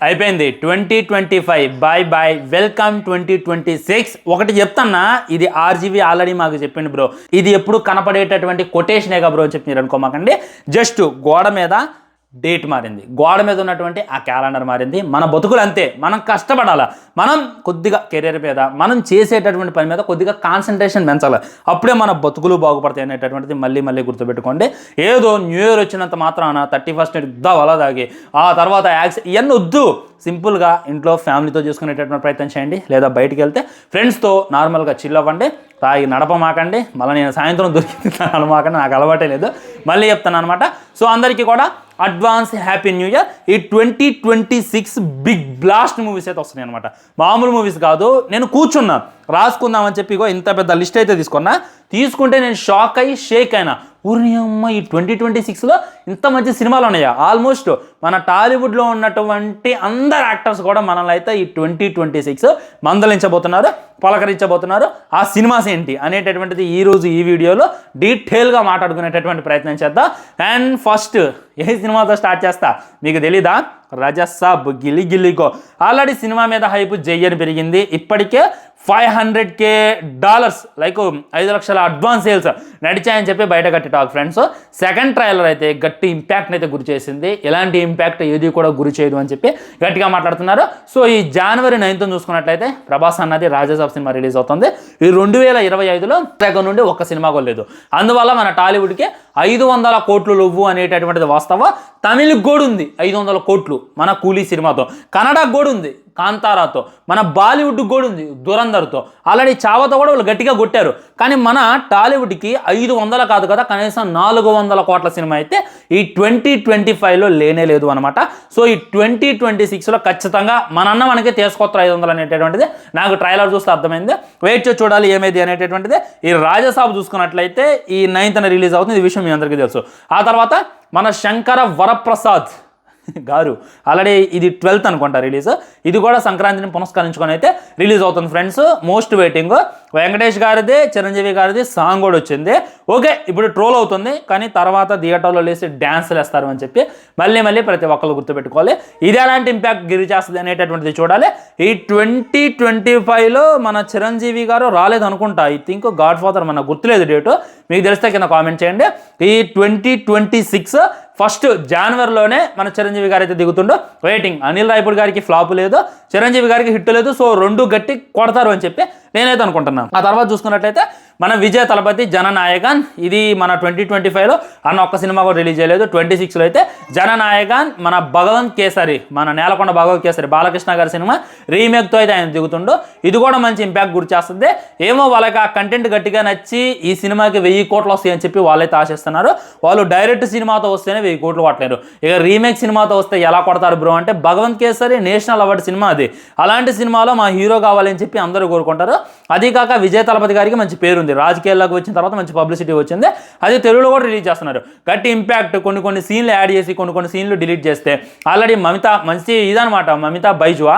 అయిపోయింది 2025 bye bye welcome 2026 ఒకటి చెప్తున్నా ఇది ఆర్జీవి ఆల్రెడీ మాకు చెప్పింది బ్రో ఇది ఎప్పుడు కనపడేటటువంటి కొటేషనేగా బ్రో అని చెప్పి మీరు అనుకోమాకండి జస్ట్ గోడ మీద డేట్ మారింది గోడ మీద ఉన్నటువంటి ఆ క్యాలెండర్ మారింది మన బతుకులు అంతే మనం కష్టపడాలి మనం కొద్దిగా కెరీర్ మీద మనం చేసేటటువంటి పని మీద కొద్దిగా కాన్సన్ట్రేషన్ పెంచాలి అప్పుడే మన బతుకులు బాగుపడతాయి అనేటటువంటిది మళ్ళీ గుర్తుపెట్టుకోండి ఏదో న్యూ ఇయర్ వచ్చినంత మాత్రాన 31st ఇద్దా వల దాగి ఆ తర్వాత ఇవన్నీ వద్దు సింపుల్గా ఇంట్లో ఫ్యామిలీతో చేసుకునేటటువంటి ప్రయత్నం చేయండి లేదా బయటికి వెళ్తే ఫ్రెండ్స్తో నార్మల్గా చిల్ అవ్వండి తాగి నడపమాకండి మళ్ళీ నేను సాయంత్రం దొరికింది అనమాకండి నాకు అలవాటే లేదు మళ్ళీ చెప్తాను అనమాట సో అందరికీ కూడా అడ్వాన్స్ హ్యాపీ న్యూ ఇయర్ ఈ 2026 బిగ్ బ్లాస్ట్ మూవీస్ అయితే వస్తున్నాయి అనమాట మామూలు మూవీస్ కాదు నేను కూర్చున్నా రాసుకుందామని చెప్పి ఇంత పెద్ద లిస్ట్ అయితే తీసుకుంటే నేను షాక్ అయ్యి షేక్ అయినా ఊరిని అమ్మ ఈ 2026లో ఇంత మంచి సినిమాలు ఉన్నాయా ఆల్మోస్ట్ మన టాలీవుడ్లో ఉన్నటువంటి అందరు యాక్టర్స్ కూడా మనల్ని అయితే ఈ 2026 మందలించబోతున్నారు పలకరించబోతున్నారు ఆ సినిమాస్ ఏంటి అనేటటువంటిది ఈరోజు ఈ వీడియోలో డీటెయిల్గా మాట్లాడుకునేటటువంటి ప్రయత్నం చేద్దాం అండ్ ఫస్ట్ ఏ సినిమాతో స్టార్ట్ చేస్తా మీకు తెలీదా రజసాబ్ గిల్లిగో ఆల్రెడీ సినిమా మీద హైప్ జయ్యని పెరిగింది ఇప్పటికే $500K లైక్ 5 లక్షల అడ్వాన్స్ సేల్స్ నడిచాయని చెప్పి బయట గట్టి టాక్ ఫ్రెండ్స్ సెకండ్ ట్రైలర్ అయితే గట్టి ఇంపాక్ట్ని అయితే గురి చేసింది ఎలాంటి ఇంపాక్ట్ ఏది కూడా గురి చేయదు అని చెప్పి గట్టిగా మాట్లాడుతున్నారు సో ఈ January 9th చూసుకున్నట్లయితే ప్రభాస్ అన్నది రాజసాబ్ సినిమా రిలీజ్ అవుతుంది ఈ 2025లో దగ్గర నుండి ఒక్క సినిమా కూడా లేదు అందువల్ల మన టాలీవుడ్కి 500 కోట్లు లొవ్వు అనేటటువంటిది వాస్తవ తమిళకి కూడా ఉంది 500 కోట్లు మన కూలీ సినిమాతో కన్నడకు కూడా ఉంది కాంతారాతో మన బాలీవుడ్కి కూడా ఉంది దురంధర్తో ఆల్రెడీ చావాతో కూడా వాళ్ళు గట్టిగా కొట్టారు కానీ మన టాలీవుడ్కి 500 కాదు కదా కనీసం 400 కోట్ల సినిమా అయితే ఈ 2025లో లేనే లేదు అనమాట సో ఈ 2026లో ఖచ్చితంగా మన మనకి తీసుకొస్తారు 500 అనేటటువంటిది నాకు ట్రైలర్ చూస్తే అర్థమైంది వెయిట్ చేసి చూడాలి ఏమైంది అనేటటువంటిది ఈ రాజసాబ్ చూసుకున్నట్లయితే ఈ 9th రిలీజ్ అవుతుంది ఈ విషయం మీ అందరికీ తెలుసు ఆ తర్వాత మన శంకర వరప్రసాద్ గారు ఆల్రెడీ ఇది 12th అనుకుంటా రిలీజ్ ఇది కూడా సంక్రాంతిని పునస్కరించుకొని అయితే రిలీజ్ అవుతుంది ఫ్రెండ్స్ మోస్ట్ వెయిటింగ్ వెంకటేష్ గారిది చిరంజీవి గారిది సాంగ్ కూడా వచ్చింది ఓకే ఇప్పుడు ట్రోల్ అవుతుంది కానీ తర్వాత థియేటర్లో లేసి డ్యాన్స్లు వేస్తారు అని చెప్పి మళ్ళీ ప్రతి ఒక్కరు గుర్తుపెట్టుకోవాలి ఇది ఎలాంటి ఇంపాక్ట్ గిరి చేస్తుంది అనేటటువంటిది చూడాలి ఈ 2025లో మన చిరంజీవి గారు రాలేదు అనుకుంటా ఐ థింక్ గాడ్ ఫాదర్ మన గుర్తులేదు డేటు మీకు తెలిస్తే కింద కామెంట్ చేయండి ఈ 2026 ఫస్ట్ Januaryలోనే మన చిరంజీవి గారు అయితే దిగుతుండో వెయిటింగ్ అనిల్ రాయపూడి గారికి ఫ్లాప్ లేదు చిరంజీవి గారికి హిట్ లేదు సో రెండు గట్టి కొడతారు అని చెప్పి నేనైతే అనుకుంటున్నాను ఆ తర్వాత చూసుకున్నట్లయితే మన విజయ్ తలపతి జననాయకన్ ఇది మన 2025లో అన్న ఒక్క సినిమా కూడా రిలీజ్ చేయలేదు 26లో అయితే జననాయకన్ మన భగవంత్ కేసరి మన నేలకొండ భగవంత్ కేసరి బాలకృష్ణ గారి సినిమా రీమేక్తో అయితే ఆయన దిగుతుండో ఇది కూడా మంచి ఇంపాక్ట్ గురి చేస్తుంది ఏమో వాళ్ళకి ఆ కంటెంట్ గట్టిగా నచ్చి ఈ సినిమాకి 1000 కోట్లు వస్తాయి అని చెప్పి వాళ్ళైతే ఆశిస్తున్నారు వాళ్ళు డైరెక్ట్ సినిమాతో వస్తేనే 1000 కోట్లు కొట్టలేరు ఇక రీమేక్ సినిమాతో వస్తే ఎలా కొడతారు బ్రో అంటే Bhagavanth Kesari national award cinema అది అలాంటి సినిమాలో మా హీరో కావాలని చెప్పి అందరూ కోరుకుంటారు అది కాక విజయ్ తలపతి గారికి మంచి పేరుంది రాజకీయాల్లోకి వచ్చిన తర్వాత మంచి పబ్లిసిటీ వచ్చింది అది తెలుగులో కూడా రిలీజ్ చేస్తున్నారు గట్టి ఇంపాక్ట్ కొన్ని సీన్లు యాడ్ చేసి కొన్ని సీన్లు డిలీట్ చేస్తే ఆల్రెడీ మమిత మంచి ఇదనమాట మమిత బైజువా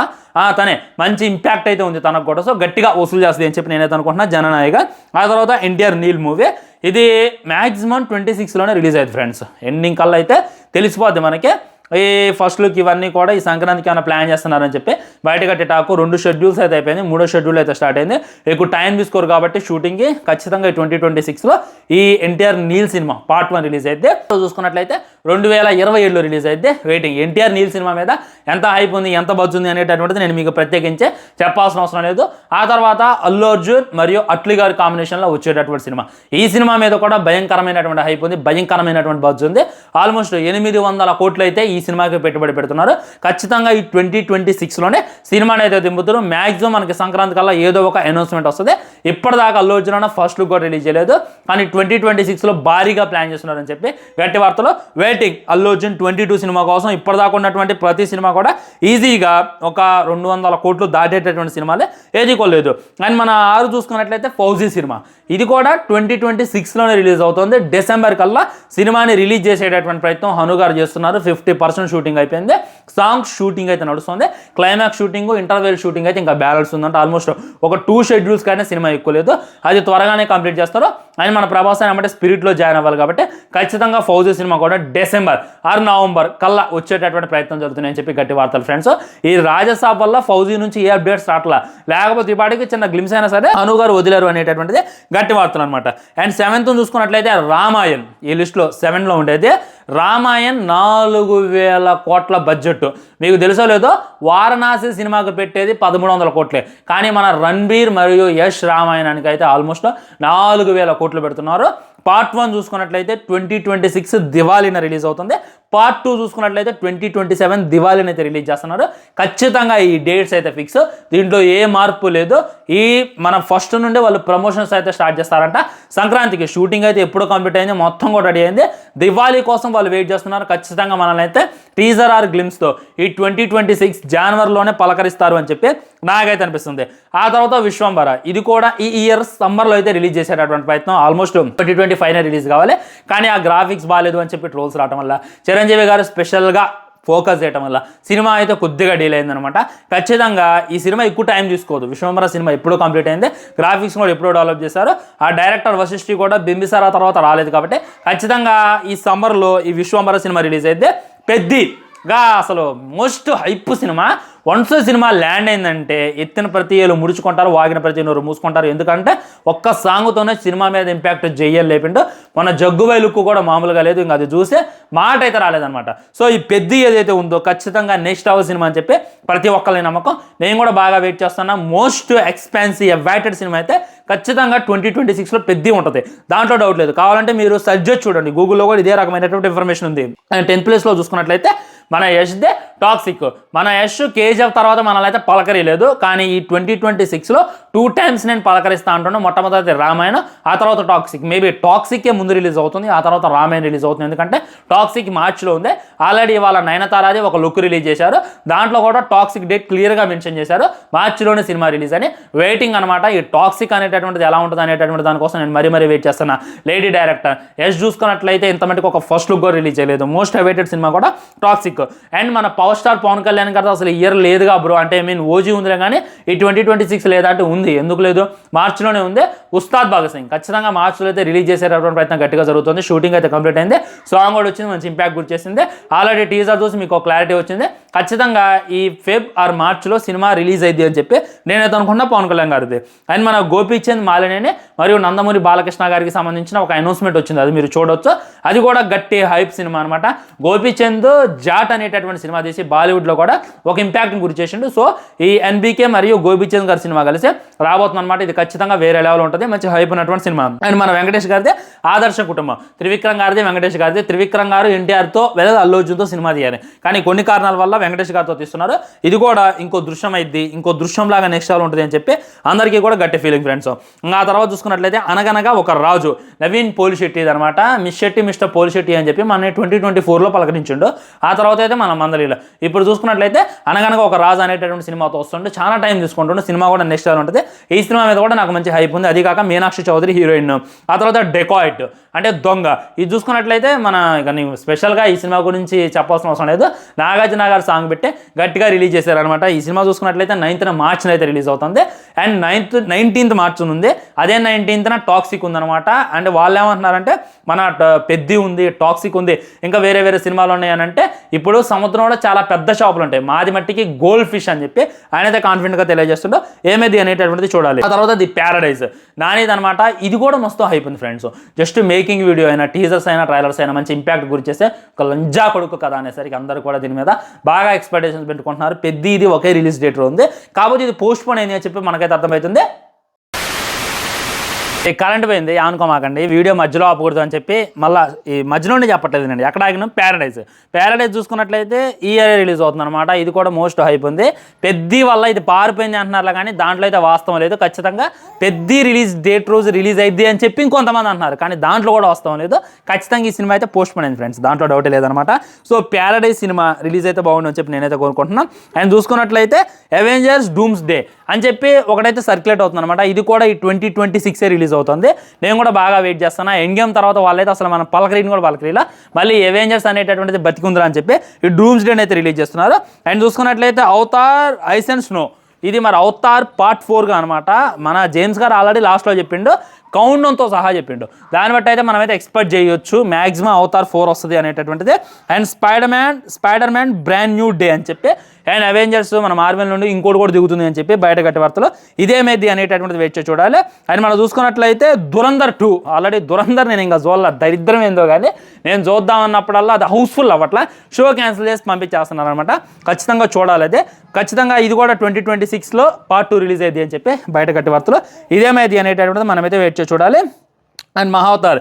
తనే మంచి ఇంపాక్ట్ అయితే ఉంది తనకు కూడా సో గట్టిగా వసూలు చేస్తుంది అని చెప్పి నేనైతే అనుకుంటున్నా జననాయక ఆ తర్వాత ఎన్టీఆర్ నీల్ మూవీ ఇది మ్యాక్సిమం 26లోనే రిలీజ్ అయ్యింది ఫ్రెండ్స్ ఎండింగ్ కల్లా అయితే తెలిసిపోద్ది మనకి ఈ ఫస్ట్ లుక్ ఇవన్నీ కూడా ఈ సంక్రాంతికి ఏమైనా ప్లాన్ చేస్తున్నారని చెప్పి బయట కట్టి టాకు 2 షెడ్యూల్స్ అయితే అయిపోయింది 3వ షెడ్యూల్ అయితే స్టార్ట్ అయింది ఎక్కువ టైం తీసుకోరు కాబట్టి షూటింగ్కి ఖచ్చితంగా 2026లో ఈ NTR Neel cinema part 1 release అయితే చూసుకున్నట్లయితే 2027లో రిలీజ్ అయితే వెయిటింగ్ ఎన్టీఆర్ నీల్ సినిమా మీద ఎంత హైప్ ఉంది ఎంత బజ్ ఉంది అనేటటువంటిది నేను మీకు ప్రత్యేకించే చెప్పాల్సిన అవసరం లేదు ఆ తర్వాత అల్లు అర్జున్ మరియు అట్లీ గారి కాంబినేషన్లో వచ్చేటటువంటి సినిమా ఈ సినిమా మీద కూడా భయంకరమైనటువంటి హైప్ ఉంది భయంకరమైనటువంటి బజ్ ఉంది ఆల్మోస్ట్ 800 కోట్లు అయితే ఈ సినిమాకి పెట్టుబడి పెడుతున్నారు ఖచ్చితంగా ఈ 2026లోనే సినిమాని అయితే దింపుతారు మ్యాక్సిమం మనకి సంక్రాంతి కల్లా ఏదో ఒక అనౌన్స్మెంట్ వస్తుంది ఇప్పటిదాకా అల్లు అర్జున్ ఫస్ట్ లుక్ కూడా రిలీజ్ చేయలేదు కానీ 2026లో భారీగా ప్లాన్ చేస్తున్నారని చెప్పి గట్టి వార్తలో వెయిటింగ్ అల్లు అర్జున్ 22 సినిమా కోసం ఇప్పటిదాకా ఉన్నటువంటి ప్రతి సినిమా కూడా ఈజీగా ఒక 200 కోట్లు దాటేటటువంటి సినిమాలే ఏది కొలేదు అండ్ మన 6 చూసుకున్నట్లయితే ఫౌజీ సినిమా ఇది కూడా 2026లోనే రిలీజ్ అవుతుంది డిసెంబర్ కల్లా సినిమాని రిలీజ్ చేసేటటువంటి ప్రయత్నం హను గారు చేస్తున్నారు 50% షూటింగ్ అయిపోయింది సాంగ్ షూటింగ్ అయితే నడుస్తుంది క్లైమాక్స్ షూటింగ్ ఇంటర్వెల్ షూటింగ్ అయితే ఇంకా బ్యాలెన్స్ ఉందంటే ఆల్మోస్ట్ ఒక 2 షెడ్యూల్స్ కానీ సినిమా ఎక్కువ లేదు అది త్వరగానే కంప్లీట్ చేస్తారు అండ్ మన ప్రభాస్ అంటే స్పిరిట్లో జాయిన్ అవ్వాలి కాబట్టి ఖచ్చితంగా ఫౌజీ సినిమా కూడా డిసెంబర్ ఆర్ నవంబర్ కల్లా వచ్చేటటువంటి ప్రయత్నం జరుగుతున్నాయని చెప్పి గట్టి వార్తలు ఫ్రెండ్స్. ఈ రాజసాబ్ వల్ల ఫౌజీ నుంచి ఏ అప్డేట్స్ రావట్లా, లేకపోతే ఈ పాటికి చిన్న గ్లిమ్స్ అయినా సరే అను గారు వదిలేరు అనేటటువంటిది గట్టి వార్తలు అనమాట. అండ్ 7th చూసుకున్నట్లయితే రామాయణ్ ఈ లిస్టులో 7లో ఉండేది. రామాయణ్ 4000 కోట్ల బడ్జెట్. మీకు తెలుసో లేదో వారణాసి సినిమాకు పెట్టేది 1300 కోట్లే, కానీ మన రణబీర్ మరియు యష్ రామాయణానికి అయితే ఆల్మోస్ట్ 4000 కోట్లు పెడుతున్నారు. పార్ట్ 1 చూసుకున్నట్లయితే 2026 దివాళీన రిలీజ్ అవుతుంది. పార్ట్ 2 చూసుకున్నట్లయితే 2027 దివాళీని అయితే రిలీజ్ చేస్తున్నారు. ఖచ్చితంగా ఈ డేట్స్ అయితే ఫిక్స్, దీంట్లో ఏ మార్పు లేదు. ఈ మన ఫస్ట్ నుండి వాళ్ళు ప్రమోషన్స్ అయితే స్టార్ట్ చేస్తారంట. సంక్రాంతికి షూటింగ్ అయితే ఎప్పుడు కంప్లీట్ అయింది, మొత్తం కూడా రెడీ అయింది. దివాళీ కోసం వాళ్ళు వెయిట్ చేస్తున్నారు. ఖచ్చితంగా మనల్ని అయితే టీజర్ ఆర్ గ్లిమ్స్తో ఈ 2026 జనవరిలోనే పలకరిస్తారు అని చెప్పి నాకైతే అనిపిస్తుంది. ఆ తర్వాత విశ్వంబర, ఇది కూడా ఈ ఇయర్ సమ్మర్లో అయితే రిలీజ్ చేసేటటువంటి ప్రయత్నం. ఆల్మోస్ట్ 2025 రిలీజ్ కావాలి, కానీ ఆ గ్రాఫిక్స్ బాగాలేదు అని చెప్పి ట్రోల్స్ రావడం వల్ల చిరంజీవి గారు స్పెషల్గా ఫోకస్ చేయడం వల్ల సినిమా అయితే కొద్దిగా డీల్ అయిందనమాట. ఖచ్చితంగా ఈ సినిమా ఎక్కువ టైం తీసుకోదు. విశ్వంబర సినిమా ఎప్పుడో కంప్లీట్ అయింది, గ్రాఫిక్స్ కూడా ఎప్పుడో డెవలప్ చేశారు. ఆ డైరెక్టర్ వశిష్ఠి కూడా బింబిసారా తర్వాత రాలేదు కాబట్టి ఖచ్చితంగా ఈ సమ్మర్లో ఈ విశ్వంబర సినిమా రిలీజ్ అయితే పెద్దగా అసలు most hype cinema. Once cinema land అయిందంటే ఎత్తిన ప్రతి ఏళ్ళు ముడుచుకుంటారు, వాగిన ప్రతి నోరు మూసుకుంటారు. ఎందుకంటే ఒక్క సాంగ్తోనే సినిమా మీద ఇంపాక్ట్ జయ్యలు లేపిండు. మన జగ్గుబై లుక్ కూడా మామూలుగా లేదు, ఇంకా అది చూసే మాట అయితే రాలేదనమాట. సో ఈ పెద్ద ఏదైతే ఉందో ఖచ్చితంగా నెక్స్ట్ అవర్ సినిమా అని చెప్పి ప్రతి ఒక్కరి నమ్మకం. నేను కూడా బాగా వెయిట్ చేస్తున్నా. మోస్ట్ ఎక్స్పెన్సివ్ అవైటెడ్ సినిమా అయితే ఖచ్చితంగా 2026లో పెద్ద ఉంటుంది, దాంట్లో డౌట్ లేదు. కావాలంటే మీరు సెర్చ్ చేసి చూడండి, గూగుల్లో కూడా ఇదే రకమైనటువంటి ఇన్ఫర్మేషన్ ఉంది. 10th ప్లేస్లో చూసుకున్నట్లయితే మన యష్దే టాక్సిక్. మన యష్ కేజీఎఫ్ తర్వాత మనల్ని అయితే పలకరియలేదు, కానీ ఈ 2026లో 2 times నేను పలకరిస్తా అంటున్నాను. మొట్టమొదటి రామాయణ, ఆ తర్వాత టాక్సిక్. మేబీ టాక్సిక్కే ముందు రిలీజ్ అవుతుంది, ఆ తర్వాత రామాయణ రిలీజ్ అవుతుంది. ఎందుకంటే టాక్సిక్ మార్చిలో ఉంది. ఆల్రెడీ వాళ్ళ నయనతారాది ఒక లుక్ రిలీజ్ చేశారు, దాంట్లో కూడా టాక్సిక్ డేట్ క్లియర్గా మెన్షన్ చేశారు, మార్చిలోనే సినిమా రిలీజ్ అని. వెయిటింగ్ అనమాట. ఈ టాక్సిక్ అనేటటువంటిది ఎలా ఉంటుంది అనేటటువంటి దానికోసం నేను మరీ వెయిట్ చేస్తున్నా. లేడీ డైరెక్టర్ యష్ చూసుకున్నట్లయితే ఇంత మటుకు ఒక ఫస్ట్ లుక్ కూడా రిలీజ్ చేయలేదు. మోస్ట్ అవైటెడ్ సినిమా కూడా టాక్సిక్. అండ్ మన పవర్ స్టార్ పవన్ కళ్యాణ్ గారు అసలు ఇయర్ లేదుగా బ్రో, అంటే ఓజీ ఉందిలే కానీ ఈ 2026 లేదా అంటే ఉంది. ఎందుకు లేదు, మార్చిలోనే ఉంది. ఉస్తాద్ భగత్ సింగ్ ఖచ్చితంగా మార్చిలో అయితే రిలీజ్ చేసేటటువంటి ప్రయత్నం గట్టిగా జరుగుతుంది. షూటింగ్ అయితే కంప్లీట్ అయింది, సాంగ్ కూడా వచ్చింది, మంచి ఇంపాక్ట్ గురి చేసింది. ఆల్రెడీ టీజర్ చూసి మీకు క్లారిటీ వచ్చింది. ఖచ్చితంగా ఈ ఫెబ్ ఆర్ మార్చిలో సినిమా రిలీజ్ అయింది అని చెప్పి నేనైతే అనుకున్నా పవన్ కళ్యాణ్ గారిది. అండ్ మన గోపీచంద్ మాలినేని మరియు నందమూరి బాలకృష్ణ గారికి సంబంధించిన ఒక అనౌన్స్మెంట్ వచ్చింది, అది మీరు చూడొచ్చు. అది కూడా గట్టి హైప్ సినిమా అనమాట. గోపీచంద్ జాట్ అనేటటువంటి సినిమా తీసి బాలీవుడ్లో కూడా ఒక ఇంపాక్ట్ని గురి చేసిండు. సో ఈ ఎన్బీకే మరియు గోపీచంద్ గారి సినిమా కలిసి రాబోతుంది అనమాట. ఇది ఖచ్చితంగా వేరే లెవెల్ ఉంటుంది, మంచి హైప్ ఉన్నటువంటి సినిమా. అండ్ మన వెంకటేష్ గారిదే ఆదర్శ కుటుంబం. త్రివిక్రమ్ గారిది, వెంకటేష్ గారిది. త్రివిక్రమ్ గారు ఎన్టీఆర్తో లేదా అల్లు అర్జున్తో సినిమా తీయాలి, కానీ కొన్ని కారణాల వల్ల వెంకటేష్ గారితో తీస్తున్నారు. ఇది కూడా ఇంకో దృశ్యం అయింది, ఇంకో దృశ్యం లాగా నెక్స్ట్ లెవెల్ ఉంటుంది అని చెప్పి అందరికీ కూడా గట్టి ఫీలింగ్ ఫ్రెండ్స్. ఆ తర్వాత చూసుకున్నట్లయితే అనగనగా ఒక రాజు, నవీన్ పోలిశెట్టి అనమాట. మిస్టర్ పోలిశెట్టి అని చెప్పి మన 2024లో పలకరించిండు. ఆ తర్వాత అయితే మన మందలిలో ఇప్పుడు చూసుకున్నట్లయితే అనగనగా ఒక రాజు అనేటటువంటి సినిమాతో వస్తుంటే చాలా టైం తీసుకుంటుండే. సినిమా కూడా నెక్స్ట్ లెవెల్ ఉంటుంది. ఈ సినిమా మీద కూడా నాకు మంచి హైప్ ఉంది. అది కాక మీనాక్షి చౌదరి హీరోయిన్. ఆ తర్వాత డెకాయిట్ అంటే దొంగ. ఇది చూసుకున్నట్లయితే మన ఇక స్పెషల్గా ఈ సినిమా గురించి చెప్పాల్సిన అవసరం లేదు. నాగార్జున గారు సాంగ్ పెట్టి గట్టిగా రిలీజ్ చేశారనమాట. ఈ సినిమా చూసుకున్నట్లయితే 9th మార్చిన అయితే రిలీజ్ అవుతుంది. అండ్ 19th మార్చి ఉంది. అదే 19th టాక్సిక్ ఉందనమాట. అండ్ వాళ్ళు ఏమంటున్నారంటే మన పెద్ది ఉంది, టాక్సిక్ ఉంది, ఇంకా వేరే సినిమాలు ఉన్నాయని అంటే ఇప్పుడు సముద్రంలో చాలా పెద్ద షాపులు ఉంటాయి, మాది మట్టికి గోల్డ్ ఫిష్ అని చెప్పి ఆయన అయితే కాన్ఫిడెంట్గా తెలియజేస్తుండో ఏమేది అనేటటువంటిది చూడాలి. ఆ తర్వాత ది ప్యారడైజ్ నానిది అనమాట. ఇది కూడా మస్తు హైప్ ఉంది ఫ్రెండ్స్. జస్ట్ మేకింగ్ వీడియో అయినా, టీజర్స్ అయినా, ట్రైలర్స్ అయినా మంచి ఇంపాక్ట్ గురి చేస్తే ఒక లంజా కొడుకు కదా అనేసరికి అందరూ కూడా దీని మీద బాగా ఎక్స్పెక్టేషన్స్ పెట్టుకుంటున్నారు. పెద్ద ఇది ఒకే రిలీజ్ డేట్ ఉంది, కాబట్టి ఇది పోస్ట్ పోన్ అయింది అని చెప్పి మనకైతే అర్థమవుతుంది. ఈ కరెంట్ పోయింది అనుకోమాకండి, వీడియో మధ్యలో ఆపకూడదు అని చెప్పి మళ్ళీ ఈ మధ్యలోనే చెప్పట్లేదు అండి. ఎక్కడ ఆగినాం, ప్యారడైజ్ చూసుకున్నట్లయితే ఈ ఇయర్ రిలీజ్ అవుతుంది అనమాట. ఇది కూడా మోస్ట్ హైప్ ఉంది. పెద్ద వల్ల ఇది పారిపోయింది అంటున్నారు, కానీ దాంట్లో అయితే వాస్తవం లేదు. ఖచ్చితంగా పెద్ద రిలీజ్ డేట్ రోజు రిలీజ్ అయింది అని చెప్పి ఇంకొంతమంది అంటున్నారు, కానీ దాంట్లో కూడా వాస్తవం లేదు. ఖచ్చితంగా ఈ సినిమా అయితే పోస్ట్ పోన్ అయింది ఫ్రెండ్స్, దాంట్లో డౌటే లేదనమాట. సో ప్యారడైజ్ సినిమా రిలీజ్ అయితే బాగుండు అని చెప్పి నేనైతే కోరుకుంటున్నాను. అండ్ చూసుకున్నట్లయితే అవెంజర్స్ డూమ్స్ డే అని చెప్పి ఒకటైతే సర్క్యులేట్ అవుతుంది అనమాట. ఇది కూడా ఈ 2026 రిలీజ్ అవుతుంది. నేను కూడా బాగా వెయిట్ చేస్తాను. ఎండ్ గేమ్ తర్వాత వాళ్ళైతే అసలు మనం పలకరీని కూడా పలకరీలా, మళ్ళీ అవెంజర్స్ అనేటటువంటిది బతికుందిరా అని చెప్పి ఈ డూమ్స్ డే అయితే రిలీజ్ చేస్తున్నారు. అండ్ చూసుకున్నట్లయితే అవతార్ ఐస్ అండ్ స్నో, ఇది మరి అవతార్ పార్ట్ 4గా అనమాట. మన జేమ్స్ గారు ఆల్రెడీ లాస్ట్లో చెప్పిండు కౌంట్తో సహా చెప్పిండు. దాన్ని బట్టి అయితే మనమైతే ఎక్స్పెక్ట్ చేయొచ్చు మ్యాక్సిమం అవతార్ 4 వస్తుంది అనేటటువంటిది. And spider man brand new day అని చెప్పి, అండ్ అవెంజర్స్ మన మార్వెల్ నుండి ఇంకోటి కూడా దిగుతుంది అని చెప్పి బయట గట్టి వార్తలు. ఇదేమైంది అనేటటువంటిది వెయిట్ చేసి చూడాలి. అండ్ మనం చూసుకున్నట్లయితే దురంధర్ 2 ఆల్రెడీ దురంధర్ నేను ఇంకా చూడాల, దరిద్రం ఏందో కానీ నేను చూద్దాం అన్నప్పుడల్లా అది హౌస్ఫుల్ అవ్వట్లా, షో క్యాన్సిల్ చేసి పంపించేస్తున్నారు అనమాట. ఖచ్చితంగా చూడాలి. అదే ఖచ్చితంగా ఇది కూడా 2026లో పార్ట్ 2 రిలీజ్ అయ్యింది అని చెప్పి బయట గట్టి వార్తలు. ఇదేమైంది అనేటటువంటిది మనమైతే వెయిట్ చేసి చూడాలి. అండ్ మహావతార్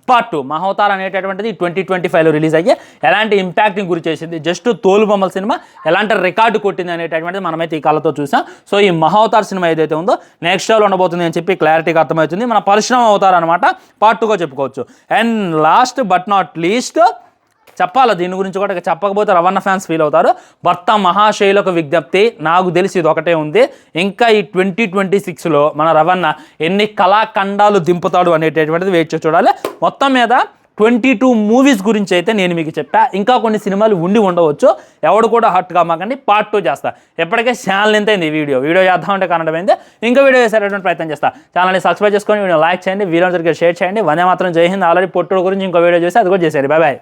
పార్ట్ 2 మహావతార్ అనేటటువంటిది 2025లో రిలీజ్ అయ్యి ఎలాంటి ఇంపాక్ట్ని గురి చేసింది, జస్ట్ తోలుబొమ్మల సినిమా ఎలాంటి రికార్డు కొట్టింది అనేటటువంటిది మనమైతే ఈ కాలంతో చూసాం. సో ఈ మహావతార్ సినిమా ఏదైతే ఉందో నెక్స్ట్ లెవెల్ ఉండబోతుంది అని చెప్పి క్లారిటీగా అర్థమవుతుంది. మన పరిశ్రమ అవుతారు అనమాట, పార్ట్ 2గా చెప్పుకోవచ్చు. And last but not least చెప్పాలి దీని గురించి కూడా, చెప్పకపోతే రవణ ఫ్యాన్స్ ఫీల్ అవుతారు. భర్త మహాశైలకు విజ్ఞప్తి, నాకు తెలిసి ఇది ఒకటే ఉంది, ఇంకా ఈ 2026లో మన రవణ ఎన్ని కళాఖండాలు దింపుతాడు అనేటటువంటిది వెయిట్ చేసి చూడాలి. మొత్తం మీద 22 మూవీస్ గురించి అయితే నేను మీకు చెప్పా. ఇంకా కొన్ని సినిమాలు ఉండి ఉండవచ్చు, ఎవడు కూడా హట్ కామాకండి. పార్ట్ 2 చేస్తా. ఎప్పటికే ఛానల్ ఎంత అయింది వీడియో చేద్దామంటే కనడమైంది, ఇంకా వీడియో చేసేటటువంటి ప్రయత్నం చేస్తా. ఛానల్ని సబ్స్క్రైబ్ చేసుకొని వీడియో లైక్ చేయండి, వీడియో షేర్ చేయండి. వందే మాత్రం జై హింద్. ఆల్రెడీ పొట్టుడు గురించి ఇంకో వీడియో చేసి అది కూడా చేశారు. Bye bye.